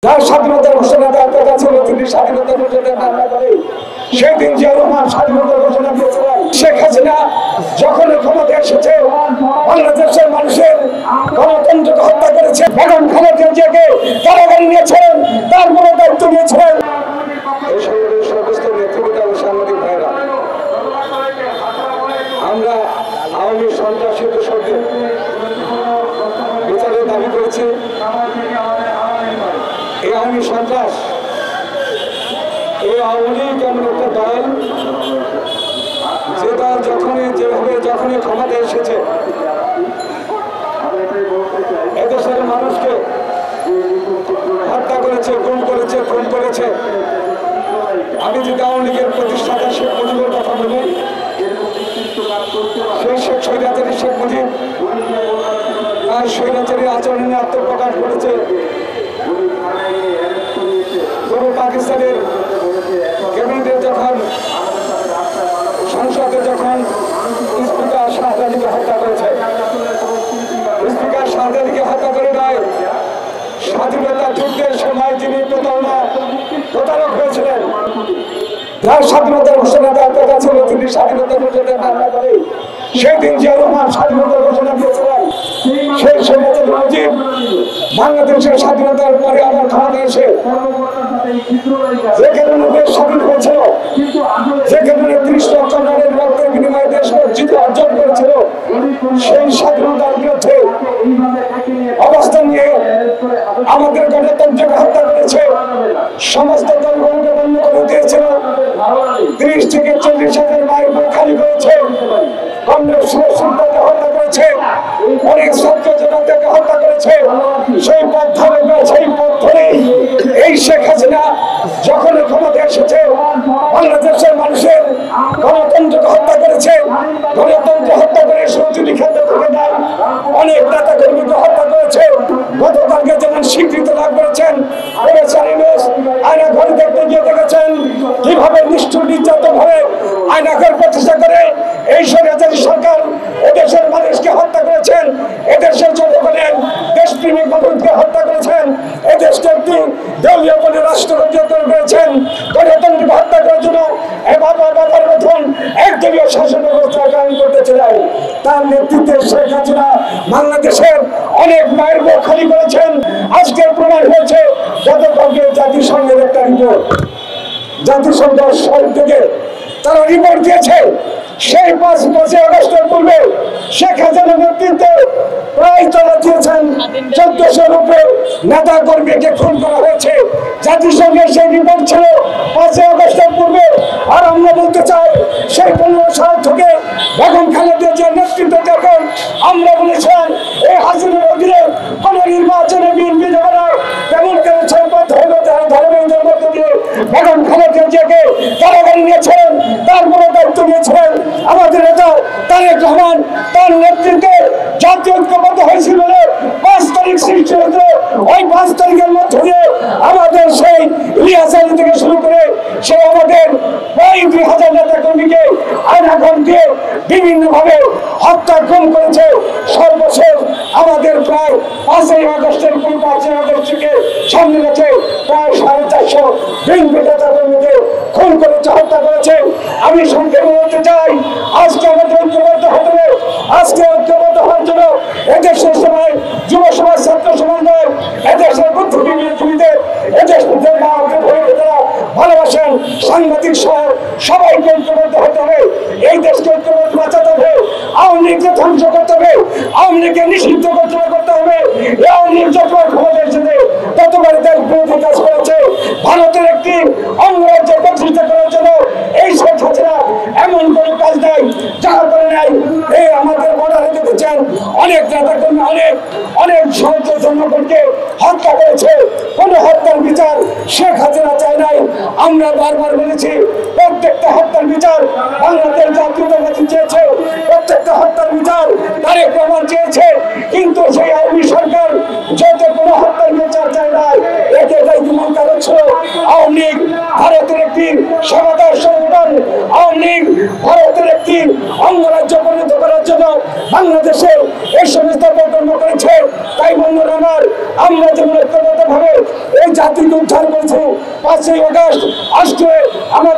যার স্বাধীনতার ঘোষণা দেওয়ার কথা ছিল তিনি স্বাধীনতার ঘোষণা না করে সেই দিন জিয়া রহমান স্বাধীনতার ঘোষণা দিয়েছিলেন। শেখ হাসিনা যখন ক্ষমতা এসেছে বাংলাদেশের মানুষের গণতন্ত্রকে হত্যা করেছে। বেগম খালেদা জিয়াকে কারাগারে নিয়েছিলেন, তার বড় দায়িত্ব নিয়েছিলেন। এই সমস্ত নেতৃবৃন্দ ও সাংবাদিক ভাইরা, আমরা আওয়ামী সন্ত্রাসী দোষরদের বিচারের দাবি করেছি। এই আওয়ামী সন্ত্রাস, এই আওয়ামী লীগ এমন একটা দল, যে দল যখনই ক্ষমতা এসেছে এদেশের মানুষকে হত্যা করেছে, গুম করেছে, খুন করেছে। আমি যদি আওয়ামী লীগের প্রতিষ্ঠাতা শেখ মুজিবের কথা বলি, সেই স্বৈরাচারী শেখ মুজিব তার স্বৈরাচারী আচরণে আত্মপ্রকাশ করেছে। পূর্ব পাকিস্তানের ক্যাবিনেটে যখন সংসদে যখন স্পিকার শাহজাদিকে হত্যা করেছে, স্পিকার শাহজাদিকে হত্যা করে নয়, স্বাধীনতা যুদ্ধের সময় তিনি প্রতারক হয়েছিলেন। যার স্বাধীনতার ঘোষণা দেওয়ার কথা ছিল তিনি স্বাধীনতার ঘোষণা না করে সেই দিন জিয়া রহমান স্বাধীনতার ঘোষণা দিয়েছিলেন। সেই স্বৈরাচারী মুজিব বাংলাদেশের স্বাধীনতার পরে আবার ক্ষমতা এসে যেখানে দেশ স্বাধীন হয়েছিল, যেখানে ৩০ লক্ষ নারীর রক্তের বিনিময়ে দেশ জিতে অর্জন করেছিল, সেই স্বাধীনতার বিরুদ্ধে অবস্থান নিয়ে আমাদের গণতন্ত্রকে হত্যা করেছে। সমস্ত দলগুলোকে বন্ধ করে দিয়েছিল। ৩০ থেকে ৪০ হাজার মায়ের বুক খালি করেছে। কংগ্রেস সুলতানকে হত্যা করেছে, অনেক ছাত্র জনতাকে হত্যা করেছে। সেই পথ ধরে এই শেখ হাসিনা যখন ক্ষমতা এসেছে বাংলাদেশের মানুষের গণতন্ত্রকে হত্যা করেছে। গণতন্ত্র হত্যা করে সৌজনী ক্ষেত্রে থেকে যায়, অনেক নেতা কর্মীকে হত্যা করেছে। গতকালকে যেমন স্বীকৃতি লাভ করেছেন, আয়না ঘরে দেখতে গিয়ে দেখেছেন কিভাবে নিষ্ঠুর নির্যাতন ভাবে আয়নাঘর প্রতিষ্ঠা করে এই স্বৈরাচারী সরকার এদেশের মানুষকে হত্যা করেছেন। এদেশের জনগণের দেশপ্রেমিক মানুষকে হত্যা করেছেন। এদেশকে একটি দলীয় বলে রাষ্ট্র করেছেন। গণতন্ত্রকে হত্যা করার জন্য বাবার মতন একদলীয় শাসন ব্যবস্থা কায়েম করতে চাই। তার নেতৃত্বে শেখ হাসিনা বাংলাদেশের অনেক মায়ের বুক খালি করেছেন। আজকের প্রমাণ হয়েছে গতকালকে জাতিসংঘের একটা রিপোর্ট, জাতিসংঘ থেকে তারা রিপোর্ট দিয়েছে। সেই ৫ই আগস্টের পূর্বে শেখ হাসিনার নেতৃত্বে প্রায় তারা দিয়েছেন ১৪০০-র উপরে নেতা কর্মীকে খুন করা হয়েছে। জাতিসংঘের সেই রিপোর্ট ছিল ৫ই আগস্টের পূর্বে। আর আমরা বলতে চাই সেই ১৫ সাল থেকে বেগম খালেদা জিয়ার নেতৃত্বে যখন আমরা বলেছিলাম এই হাসিনার অধীনে কোন নির্বাচনে বিএনপি যাবে না, তেমন করেছেন ধর্মের মধ্য দিয়ে বেগম খালেদা জিয়াকে কারাগারে নিয়েছিলেন, তার বড় দায়িত্ব নিয়েছিলেন আমাদের নেতা তারেক রহমান। তার নেতৃত্বে জাতীয় ঐক্যবদ্ধ হয়েছিল বলে ৫ তারিখ সৃষ্টি হয়েছিল। ওই ৫ তারিখের মধ্য দিয়ে আমাদের সেই ইলিয়াস আলী থেকে শুরু করে সে আমাদের প্রায় ২০০০ নেতা কর্মীকে আয়নাঘর দিয়ে বিভিন্নভাবে হত্যা গুম করেছে। সর্বশেষ আমাদের প্রায় ৫ই আগস্টের ৫ই আগস্ট থেকে সামনে রেখে প্রায় ৪৫০ বিএনপি নেতা কর্মীকে খুন করেছে, হত্যা করেছে। আমি সংক্ষেপে বলতে চাই আজকে আমাদের ঐক্যবদ্ধ হতে হবে। আজকে ঐক্যবদ্ধ হওয়ার জন্য এদেশের সবাই যুব সমাজ, ছাত্র সমাজ নয়, এদেশের বুদ্ধিজীবীদের, এদেশের ভালোবাসেন সাংবাদিক সহ সবাইকে ঐক্যবদ্ধ হতে হবে। এই দেশকে ঐক্যবদ্ধ বাঁচাতে হবে। আওয়ামী লীগকে ধ্বংস করতে হবে, আওয়ামী লীগকে নিষিদ্ধ করতে হবে। আওয়ামী লীগ যতবার ক্ষমতা এসেছে ততবার দেশ বিরোধী কাজ করেছে। ভারতের একটি অঙ্গরাজ্য প্রতিষ্ঠা করার জন্য এই শেখ হাসিনা এমন কোনো কাজ নাই যারা করে নাই। এই আমাদের বর্ডারে দেখেছেন অনেক নেতা কর্মী অনেক সহজ জনগণকে হত্যা করেছে। কোন হত্যার বিচার শেখ হাসিনা চায় নাই। আমরা বারবার বলেছি প্রত্যেকটা হত্যার বিচার বাংলাদেশ জাতীয়তাবাদী চেয়েছে, প্রত্যেকটা হত্যার বিচার তারেক রহমান চেয়েছে, কিন্তু সেই আওয়ামী সরকার যত কোনো হত্যার বিচার চায় নাই। এটাই মূল কারণ ছিল আওয়ামী লীগ ভারতের একটি সেবাদার সংগঠন আওয়ামী লীগ ভারতের একটি অঙ্গরাজ্য পরিণত করার জন্য বাংলাদেশে এই সমস্ত কর্ম করেছে। তাই বন্ধুরা আমার, আমরা যেমন ঐক্যবদ্ধভাবে এই জাতিকে উদ্ধার করেছি 5ই আগস্ট আজকে আমাদের